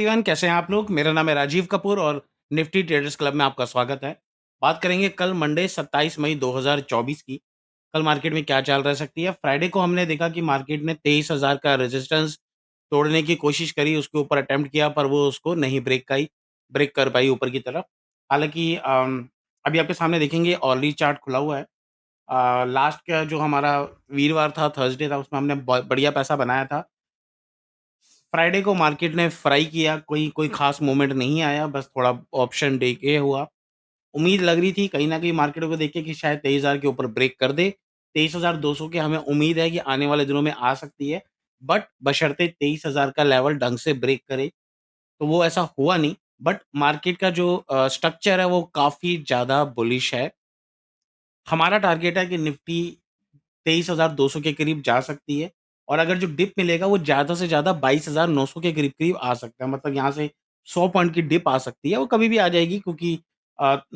Everyone, कैसे हैं आप लोग? मेरा नाम है राजीव कपूर और निफ्टी ट्रेडर्स क्लब में आपका स्वागत है। बात करेंगे कल मंडे 27 मई 2024 की। कल मार्केट में क्या चाल रह सकती है? फ्राइडे को हमने देखा कि मार्केट ने 23,000 का रेजिस्टेंस तोड़ने की कोशिश करी, उसके ऊपर अटेम्प्ट किया पर वो उसको नहीं ब्रेक कर पाई ऊपर की तरफ। हालाँकि अभी आपके सामने देखेंगे ऑर्ली चार्ट खुला हुआ है। लास्ट का जो हमारा वीरवार था, थर्सडे था, उसमें हमने ब बढ़िया पैसा बनाया था। फ्राइडे को मार्केट ने फ्राई किया, कोई कोई ख़ास मूवमेंट नहीं आया, बस थोड़ा ऑप्शन डे ये हुआ। उम्मीद लग रही थी कहीं न कहीं मार्केट को देख के कि शायद 23,000 के ऊपर ब्रेक कर दे। 23,200 के हमें उम्मीद है कि आने वाले दिनों में आ सकती है, बट बशर्ते 23,000 का लेवल ढंग से ब्रेक करे, तो वो ऐसा हुआ नहीं। बट मार्केट का जो स्ट्रक्चर है वो काफ़ी ज़्यादा बुलिश है। हमारा टारगेट है कि निफ्टी 23,200 के करीब जा सकती है और अगर जो डिप मिलेगा वो ज़्यादा से ज़्यादा 22,900 के करीब-करीब आ सकता है। मतलब यहाँ से 100 पॉइंट की डिप आ सकती है, वो कभी भी आ जाएगी क्योंकि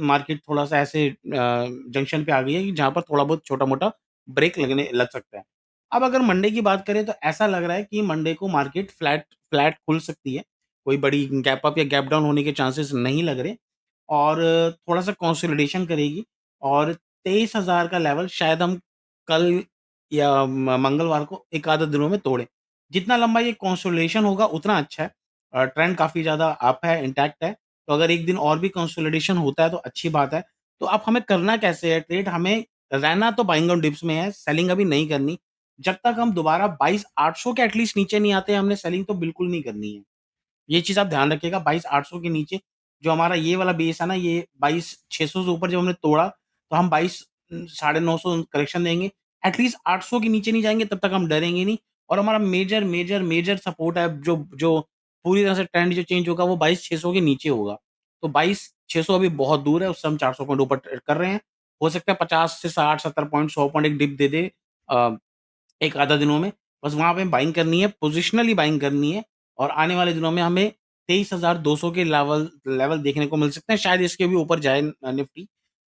मार्केट थोड़ा-सा ऐसे जंक्शन पे आ गई है कि जहाँ पर थोड़ा बहुत छोटा-मोटा ब्रेक लगने लग सकता है। अब अगर मंडे की बात करें तो ऐसा लग रहा है कि मंडे को मार्केट फ्लैट फ्लैट खुल सकती है। कोई बड़ी गैप अप या गैप डाउन होने के चांसेस नहीं लग रहे और थोड़ा-सा कंसोलिडेशन करेगी और 23,000 का लेवल शायद हम कल या मंगलवार को 1 आधे दिनों में तोड़ें। जितना लंबा ये कंसोलिडेशन होगा उतना अच्छा है। ट्रेंड काफ़ी ज़्यादा अप है, इंटैक्ट है। तो अगर 1 दिन और भी कंसोलिडेशन होता है तो अच्छी बात है। तो अब हमें करना कैसे है ट्रेड? हमें रहना तो बाइंग ऑन डिप्स में है, सेलिंग अभी नहीं करनी। जब तक हम दोबारा 22,800 के एटलीस्ट नीचे नहीं आते, हमने सेलिंग तो बिल्कुल नहीं करनी है। ये चीज़ आप ध्यान रखिएगा 22,800 के नीचे जो हमारा ये वाला बेस है ना, ये 22,600 से ऊपर जब हमने तोड़ा, तो हम 22 साढ़े 900 करेक्शन देंगे। एटलीस्ट 800 के नीचे नहीं जाएँगे तब तक हम डरेंगे नहीं और हमारा मेजर सपोर्ट है जो जो पूरी तरह से ट्रेंड जो चेंज होगा वो 22,600 के नीचे होगा। तो 22,600 अभी बहुत दूर है, उससे हम 400 पॉइंट ऊपर कर रहे हैं। हो सकता है 50 से 60, 70 पॉइंट, 100 पॉइंट एक डिप दे दे अ, 1 आधा दिनों में। बस वहाँ पे बाइंग करनी है, पोजिशनली बाइंग करनी है और आने वाले दिनों में हमें 23,200 के लेवल लेवल देखने को मिल सकते हैं, शायद इसके भी ऊपर जाए निफ्टी।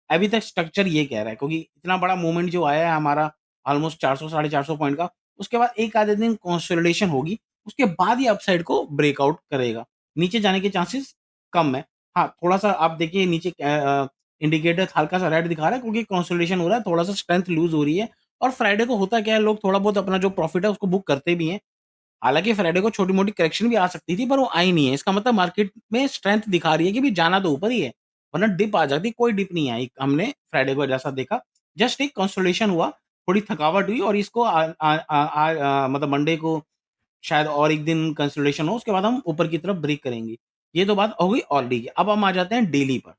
अभी तक स्ट्रक्चर ये कह रहा है क्योंकि इतना बड़ा मूवमेंट जो आया है हमारा ऑलमोस्ट 400 साढ़े 400 पॉइंट का, उसके बाद 1 आधे दिन कंसोलिडेशन होगी, उसके बाद ये अपसाइड को ब्रेकआउट करेगा। नीचे जाने के चांसेस कम है। हाँ, थोड़ा-सा आप देखिए नीचे इंडिकेटर हल्का-सा रेड दिखा रहा है क्योंकि कंसोलिडेशन हो रहा है, थोड़ा-सा स्ट्रेंथ लूज़ हो रही है और फ्राइडे को होता क्या है, लोग थोड़ा बहुत अपना जो प्रॉफिट है उसको बुक करते भी हैं। हालाँकि फ्राइडे को छोटी-मोटी करेक्शन भी आ सकती थी, पर वो आई नहीं है। इसका मतलब मार्केट में स्ट्रेंथ दिखा रही है कि भई जाना तो ऊपर ही है, वरना डिप आ जाती, कोई डिप नहीं आई। हमने फ्राइडे को जैसा देखा, जस्ट एक कंसोलिडेशन हुआ, थोड़ी थकावट हुई और इसको मतलब मंडे को शायद और 1 दिन कंसोलिडेशन हो, उसके बाद हम ऊपर की तरफ ब्रेक करेंगे। ये तो बात हो गई ऑलरेडी की। अब हम आ जाते हैं डेली पर।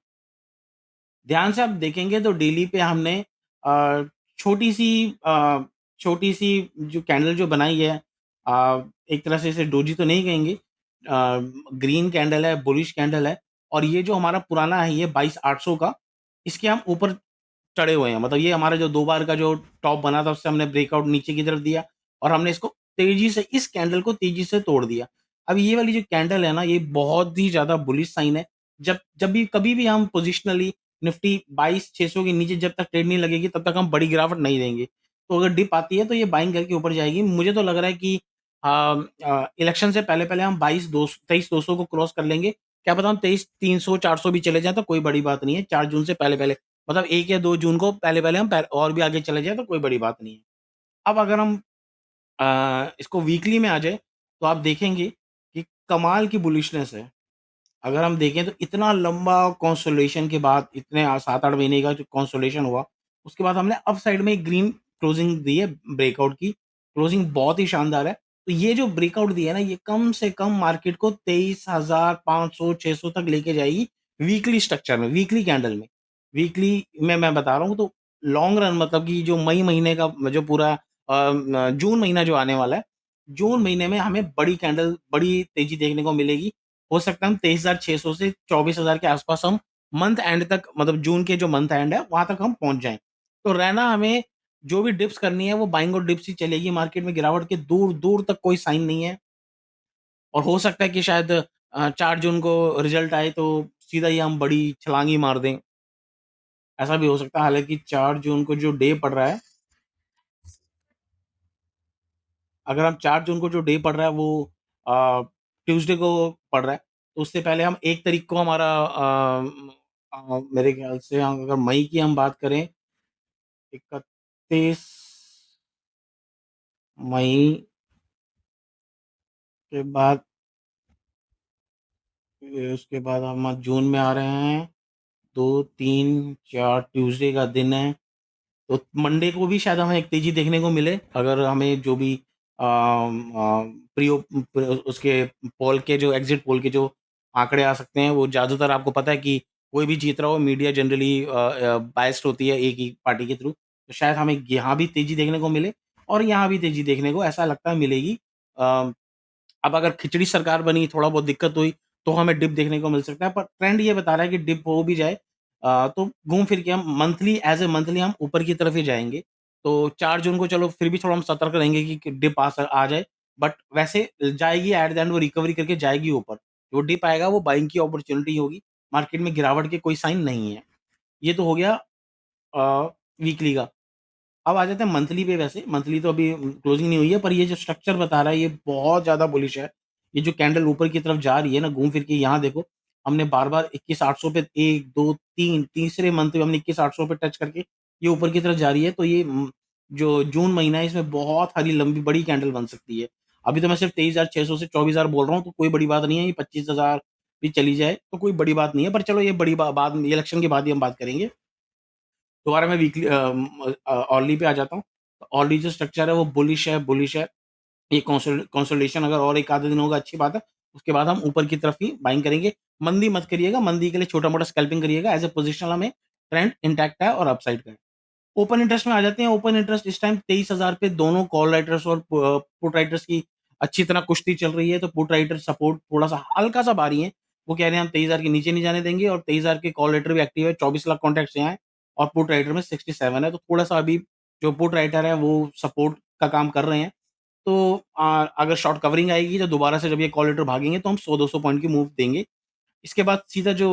ध्यान से आप देखेंगे तो डेली पे हमने अ, छोटी-सी छोटी-सी जो कैंडल जो बनाई है, एक तरह से इसे डोजी तो नहीं कहेंगे, ग्रीन कैंडल है, बुलिश कैंडल है और ये जो हमारा पुराना है ये 22,800 का, इसके हम ऊपर चढ़े हुए हैं। मतलब ये हमारा जो 2 बार का जो टॉप बना था उससे हमने ब्रेकआउट नीचे की तरफ दिया और हमने इसको तेज़ी से इस कैंडल को तेज़ी से तोड़ दिया। अब ये वाली जो कैंडल है ना, ये बहुत ही ज़्यादा बुलिश साइन है। जब भी कभी भी हम पोज़िशनली निफ्टी 22,600 के नीचे जब तक ट्रेड नहीं लगेगी तब तक हम बड़ी गिरावट नहीं देंगे। तो अगर डिप आती है तो ये बाइंग करके ऊपर जाएगी। मुझे तो लग रहा है कि इलेक्शन से पहले-पहले हम 23,200 को क्रॉस कर लेंगे। क्या पता हम 23,300 400 भी चले जाएँ तो कोई बड़ी बात नहीं है। 4 जून से पहले-पहले मतलब 1 या 2 जून को पहले-पहले हम और भी आगे चले जाएँ तो कोई बड़ी बात नहीं है। अब अगर हम इसको वीकली में आ जाए तो आप देखेंगे कि कमाल की बुलिशनेस है। अगर हम देखें तो इतना लंबा कंसोलिडेशन के बाद इतने 7-8 महीने का जो कंसोलिडेशन हुआ, उसके बाद हमने अप साइड में एक ग्रीन क्लोजिंग दी है ब्रेकआउट की। क्लोजिंग बहुत ही शानदार है। तो ये जो ब्रेकआउट दिया है ना, ये कम से कम मार्केट को 23,500 600 तक लेके जाएगी वीकली स्ट्रक्चर में, वीकली कैंडल में। वीकली में मैं बता रहा हूँ तो लॉन्ग रन मतलब कि जो मई महीने का जो पूरा जून महीना जो आने वाला है, जून महीने में हमें बड़ी कैंडल, बड़ी तेज़ी देखने को मिलेगी। हो सकता है हम 23,600 से 24,000 के आसपास हम मंथ एंड तक मतलब जून के जो मंथ एंड है, वहाँ तक हम पहुँच जाएँ। तो रहना हमें जो भी डिप्स करनी है वो बाइंग और डिप्स ही चलेगी, मार्केट में गिरावट के दूर-दूर तक कोई साइन नहीं है और हो सकता है कि शायद 4 जून को रिज़ल्ट आए तो सीधा ही हम बड़ी छलांग ही मार दें, ऐसा भी हो सकता है। हालाँकि 4 जून को जो डे पड़ रहा है, अगर हम 4 जून को जो डे पड़ रहा है वो अ, ट्यूसडे को पड़ रहा है। तो उससे पहले हम 1 तारीख को हमारा मेरे ख्याल से अगर मई की हम बात करें 31 मई के बाद उसके बाद हम जून में आ रहे हैं। 2, 3, 4 ट्यूसडे का दिन है। तो मंडे को भी शायद हमें एक तेज़ी देखने को मिले, अगर हमें जो भी उसके पोल के जो एग्ज़िट पोल के जो आंकड़े आ सकते हैं, वो ज़्यादातर आपको पता है कि कोई भी जीत रहा हो, मीडिया जनरली बायस्ड होती है एक ही पार्टी के थ्रू। तो शायद हमें यहाँ भी तेज़ी देखने को मिले और यहाँ भी तेज़ी देखने को ऐसा लगता है मिलेगी। अ अब अगर खिचड़ी सरकार बनी, थोड़ा बहुत दिक्कत हुई, तो हमें डिप देखने को मिल सकता है। पर ट्रेंड ये बता रहा है कि डिप हो भी जाए तो घूम फिर के हम मंथली एज़ ए मंथली हम ऊपर की तरफ ही जाएँगे। तो 4 जून को चलो फिर भी थोड़ा हम सतर्क रहेंगे कि डिप आ जाए, बट वैसे जाएगी एट द एंड वो रिकवरी करके जाएगी ऊपर। जो डिप आएगा वो बाइंग की अपॉर्च्युनिटी होगी, मार्केट में गिरावट के कोई साइन नहीं है। ये तो हो गया वीकली का। अब आ जाते हैं मंथली पे वैसे, मंथली तो अभी क्लोजिंग नहीं हुई है, पर ये जो स्ट्रक्चर बता रहा है, ये बहुत ज़्यादा बुलिश है। ये जो कैंडल ऊपर की तरफ जा रही है ना, घूम फिर के यहाँ देखो, हमने बार-बार 21,800 पे 1, 2, 3 तीसरे मंथ में हमने 21,800 पे टच करके ये ऊपर की तरफ जा रही है, तो ये जो जून महीना है, इसमें बहुत सारी लंबी बड़ी कैंडल बन सकती है। अभी तो मैं सिर्फ 23,600 से 24,000 बोल रहा हूँ, तो कोई बड़ी बात नहीं है, ये 25,000 भी चली जाए, तो कोई बड़ी बात नहीं है, पर चलो ये बड़ी बाद में इलेक्शन के बाद ही हम बात करेंगे। दोबारा मैं वीकली ऑनली पे आ जाता हूँ। ऑनली जो स्ट्रक्चर है वो बुलिश है। ये कंसोलिडेशन अगर और 1 आधा दिन होगा अच्छी बात है। उसके बाद हम ऊपर की तरफ ही बाइंग करेंगे। मंदी मत करिएगा, मंदी के लिए छोटा-मोटा स्कैल्पिंग करिएगा। एज़ अ पोजिशनल हमें ट्रेंड इंटैक्ट है और अपसाइड का है। ओपन इंटरेस्ट में आ जाते हैं। ओपन इंटरेस्ट इस टाइम 23,000 पे दोनों कॉल राइटर्स और पुट राइटर्स की अच्छी तरह कुश्ती चल रही है, तो पुट राइटर सपोर्ट थोड़ा-सा हल्का-सा भारी है। वो कह रहे हैं हम 23,000 के नीचे नहीं जाने देंगे और 23,000 के कॉल राइटर भी एक्टिव है, 24 लाख कॉन्ट्रैक्ट्स यहाँ हैं और पुट राइटर में 67 है, तो थोड़ा-सा अभी जो पुट राइटर है वो सपोर्ट का काम कर रहे हैं। तो अगर शॉर्ट कवरिंग आएगी तो दोबारा से जब ये कॉल राइटर भागेंगे तो हम 100-200 पॉइंट की मूव देंगे। इसके बाद सीधा जो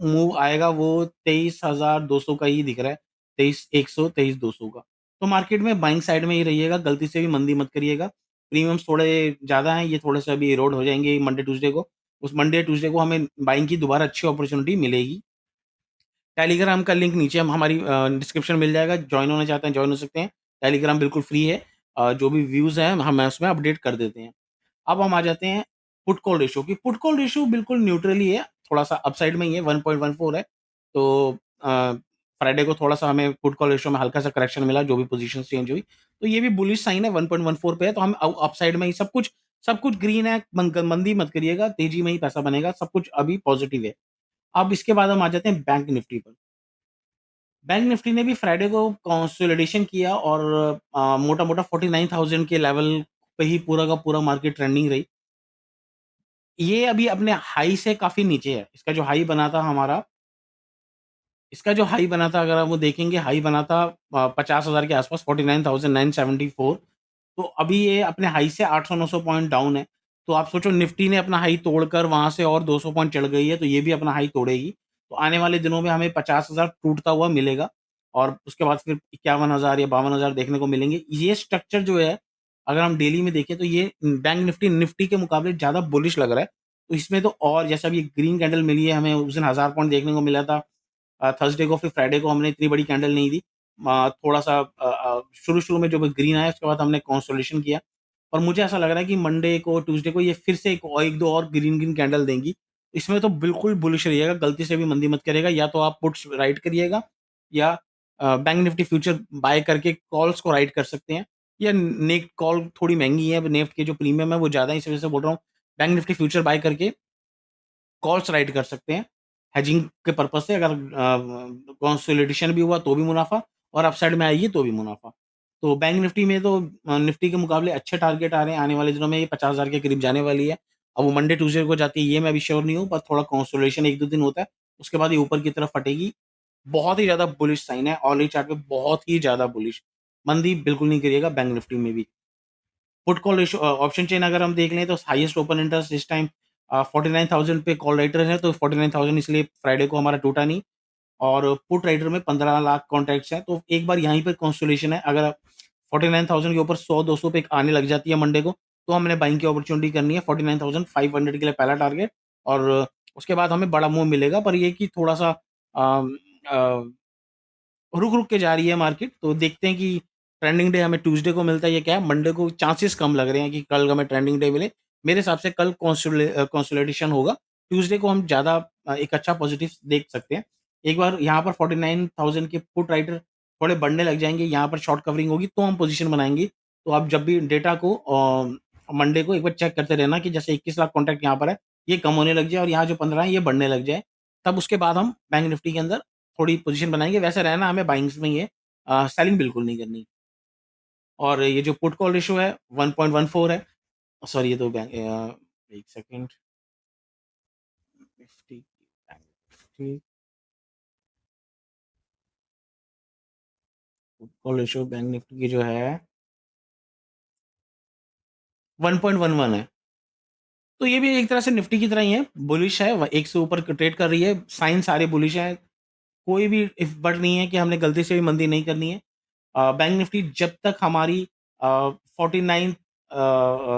मूव आएगा वो 23,200 का ही दिख रहा है, 23,100 23,200 का। तो मार्केट में बाइंग साइड में ही रहिएगा, गलती से भी मंदी मत करिएगा। प्रीमियम्स थोड़े ज़्यादा हैं, ये थोड़े-से अभी इरोड हो जाएँगे मंडे, ट्यूसडे को। उस मंडे, ट्यूसडे को हमें बाइंग की दोबारा अच्छी अपॉर्च्युनिटी मिलेगी। टेलीग्राम का लिंक नीचे हम हमारी डिस्क्रिप्शन मिल जाएगा, जॉइन होना चाहते हैं, जॉइन हो सकते हैं। टेलीग्राम बिल्कुल फ्री है। जो भी व्यूज़ हैं हम उसमें अपडेट कर देते हैं। अब हम आ जाते हैं पुट कॉल रेशियो की। पुट कॉल रेशियो बिल्कुल न्यूट्रल ही है, थोड़ा-सा अपसाइड में ही है, 1.14 है। तो फ्राइडे को थोड़ा-सा हमें पुट कॉल रेशियो में हल्का-सा करेक्शन मिला, जो भी पोज़ीशंस चेंज हुई। तो ये भी बुलिश साइन है, 1.14 पे है, तो हम अपसाइड में ही सब कुछ ग्रीन है, मंदी मत करिएगा, तेज़ी में ही पैसा बनेगा, सब कुछ अभी पॉज़िटिव है। अब इसके बाद हम आ जाते हैं बैंक निफ्टी पर। बैंक निफ्टी ने भी फ्राइडे को कंसोलिडेशन किया और मोटा-मोटा 49,000 के लेवल पे ही पूरा का पूरा मार्केट ट्रेंडिंग रही। ये अभी अपने हाई से काफ़ी नीचे है। इसका जो हाई बना था अगर आप वो देखेंगे, हाई बना था 50,000 के आस-पास, 49,974। तो अभी ये अपने हाई से 800-900 पॉइंट डाउन है। तो आप सोचो निफ्टी ने अपना हाई तोड़कर वहाँ से और 200 पॉइंट चढ़ गई है, तो ये भी अपना हाई तोड़ेगी। तो आने वाले दिनों में हमें 50,000 टूटता हुआ मिलेगा और उसके बाद फिर 51,000 या 52,000 देखने को मिलेंगे। ये स्ट्रक्चर जो है, अगर हम डेली में देखें तो ये बैंक निफ्टी, निफ्टी के मुकाबले ज़्यादा बुलिश लग रहा है। तो इसमें तो और जैसा अभी ग्रीन कैंडल मिली है हमें, उस दिन 1000 पॉइंट देखने को मिला था। थर्सडे को फिर फ्राइडे को हमने इतनी बड़ी कैंडल नहीं दी। थोड़ा-सा शुरू-शुरू में जो भी ग्रीन आया उसके बाद हमने कंसोलिडेशन किया। और मुझे ऐसा लग रहा है कि मंडे को, ट्यूसडे को ये फिर से 1-2 और ग्रीन-ग्रीन कैंडल देंगी। इसमें तो बिल्कुल बुलिश रहिएगा, गलती से भी मंदी मत करिएगा। या तो आप पुट्स राइट करिएगा या बैंक निफ्टी फ्यूचर बाय करके कॉल्स को राइट कर सकते हैं या नेक्स्ट कॉल थोड़ी महँगी है, नेफ्ट के जो प्रीमियम है वो ज़्यादा है, इस वजह से बोल रहा हूँ। बैंक निफ्टी फ्यूचर बाय करके कॉल्स राइट कर सकते हैं, हेजिंग के पर्पज़ से। अगर कंसोलिडेशन भी हुआ तो भी मुनाफ़ा और अपसाइड में आएगी तो भी मुनाफ़ा। तो बैंक निफ्टी में तो निफ्टी के मुकाबले अच्छे टारगेट आ रहे हैं, आने वाले दिनों में ये 50,000 के करीब जाने वाली है। अब वो मंडे, ट्यूसडे को जाती है ये मैं अभी श्योर नहीं हूँ, पर थोड़ा कंसोलिडेशन 1-2 दिन होता है, उसके बाद ये ऊपर की तरफ फटेगी। बहुत ही ज़्यादा बुलिश साइन है, ऑनली चार्ट पे बहुत ही ज़्यादा बुलिश। मंदी बिल्कुल नहीं करिएगा बैंक निफ्टी में भी। Put call ratio option chain अगर हम देख लें तो हाईएस्ट ओपन इंटरेस्ट इस टाइम 49,000 पे कॉल राइटर है, तो 49,000 इसलिए फ्राइडे को हमारा टूटा नहीं। और पुट राइटर में 15 लाख कॉन्ट्रैक्ट्स हैं, तो एक बार यहीं पे कंसोलिडेशन है। अगर 49,000 के ऊपर 100-200 पे आने लग जाती है मंडे को, तो हमने बाइंग की अपॉर्चुनिटी करनी है। 49,500 के लिए पहला टारगेट और उसके बाद हमें बड़ा मूव मिलेगा। पर ये कि थोड़ा-सा अ, रुक-रुक के जा रही है मार्केट, तो देखते हैं कि ट्रेंडिंग डे हमें ट्यूसडे को मिलता है या क्या? मंडे को चांसेस कम लग रहे हैं कि कल हमें ट्रेंडिंग डे मिले। मेरे हिसाब से कल कंसोलिडेशन होगा। ट्यूसडे को हम ज़्यादा एक अच्छा पॉजिटिव देख सकते हैं। एक बार यहाँ पर 49,000 के पुट राइटर थोड़े बढ़ने लग जाएँगे, यहाँ पर शॉर्ट कवरिंग होगी तो हम पोज़ीशन बनाएँगे। तो आप जब भी डेटा को मंडे को एक बार चेक करते रहना कि जैसे 21 लाख कॉन्ट्रैक्ट यहाँ पर है, ये कम होने लग जाए और यहाँ जो 15 है ये बढ़ने लग जाए। तब उसके बाद हम बैंक निफ्टी के अंदर थोड़ी पोज़ीशन बनाएँगे। वैसे रहना हमें बाइंग्स में ही है, सेलिंग बिल्कुल नहीं करनी। और ये जो पुट कॉल रेशियो है 1.14 है। सॉरी, ये तो एक second, Nifty bank Nifty put call ratio bank Nifty की जो है 1.11 है। तो ये भी एक तरह से निफ्टी की तरह ही है, बुलिश है, व एक से ऊपर ट्रेड कर रही है, साइन सारे बुलिश हैं। कोई भी इफ बट नहीं है कि हमने गलती से भी मंदी नहीं करनी है। बैंक निफ्टी जब तक हमारी 49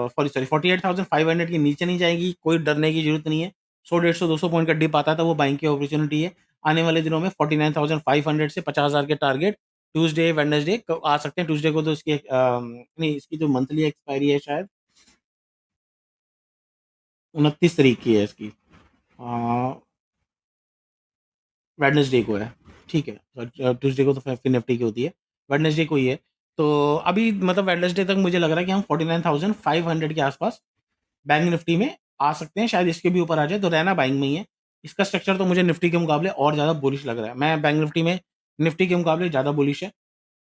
सॉरी 48,500 के नीचे नहीं जाएगी, कोई डरने की ज़रूरत नहीं है। 100, 150, 200 पॉइंट का डिप आता है तो वो बाइंग की अपॉर्च्युनिटी है। आने वाले दिनों में 49,500 से 50,000 के टारगेट ट्यूसडे, वेडनेसडे आ सकते हैं। ट्यूसडे को तो इसकी नहीं, इसकी जो मंथली एक्सपायरी है शायद 29 तारीख की है इसकी। अ, वेडनेसडे को है, ठीक है। ट्यूसडे को तो फिर निफ्टी की होती है, वेडनेसडे को ही है। तो अभी मतलब वेडनेसडे तक मुझे लग रहा है कि हम 49,500 के आसपास बैंक निफ्टी में आ सकते हैं, शायद इसके भी ऊपर आ जाए, तो रहना बाइंग में ही है। इसका स्ट्रक्चर तो मुझे निफ्टी के मुकाबले और ज़्यादा बुलिश लग रहा है। मैं बैंक निफ्टी में निफ्टी के मुकाबले ज़्यादा बुलिश है।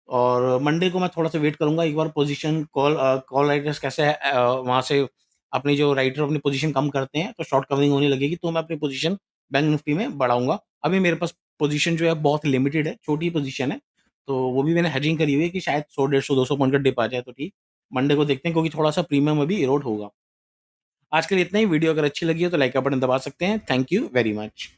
और मंडे को मैं थोड़ा-सा वेट करूँगा, एक बार पोज़ीशन कॉल राइटर्स कैसे वहाँ से अपनी जो राइटर अपनी पोज़ीशन कम करते हैं, तो शॉर्ट कवरिंग होने लगेगी, तो मैं अपनी पोज़ीशन बैंक निफ्टी में बढ़ाऊँगा। अभी मेरे पास पोज़ीशन जो है बहुत लिमिटेड है, छोटी पोज़ीशन है, तो वो भी मैंने हेजिंग करी हुई है कि शायद 100, 150, 200 पॉइंट का डिप आ जाए तो ठीक। मंडे को देखते हैं क्योंकि थोड़ा-सा प्रीमियम अभी इरोड होगा। आज के लिए इतना ही। वीडियो अगर अच्छी लगी हो तो लाइक का बटन दबा सकते हैं। Thank you very much.